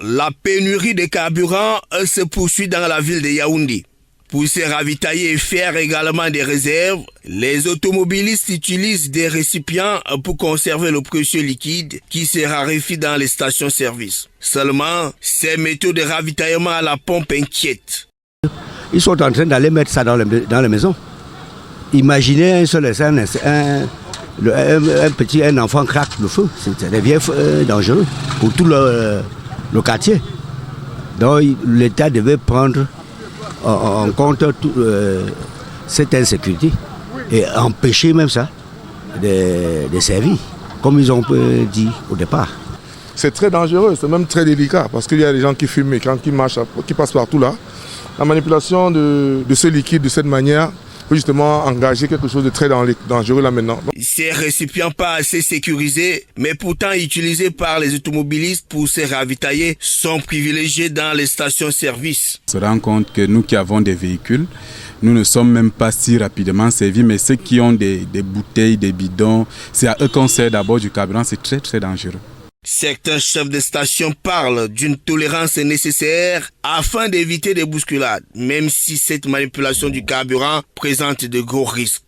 La pénurie de carburant se poursuit dans la ville de Yaoundé. Pour se ravitailler et faire également des réserves, les automobilistes utilisent des récipients pour conserver le précieux liquide qui se raréfie dans les stations-service. Seulement, ces méthodes de ravitaillement à la pompe inquiètent. Ils sont en train d'aller mettre ça dans les maisons. Imaginez un seul un enfant craque le feu. Ça devient dangereux pour tout le quartier. Donc l'État devait prendre en compte cette insécurité et empêcher même ça de servir, comme ils ont dit au départ. C'est très dangereux, c'est même très délicat parce qu'il y a des gens qui fument et qui marchent, qui passent partout là. La manipulation de ce liquide de cette manière peut justement engager quelque chose de très dangereux là maintenant. Ces récipients pas assez sécurisés, mais pourtant utilisés par les automobilistes pour se ravitailler, sont privilégiés dans les stations-service. On se rend compte que nous qui avons des véhicules, nous ne sommes même pas si rapidement servis, mais ceux qui ont des bouteilles, des bidons, c'est à eux qu'on sert d'abord du carburant, c'est très très dangereux. Certains chefs de station parlent d'une tolérance nécessaire afin d'éviter des bousculades, même si cette manipulation du carburant présente de gros risques.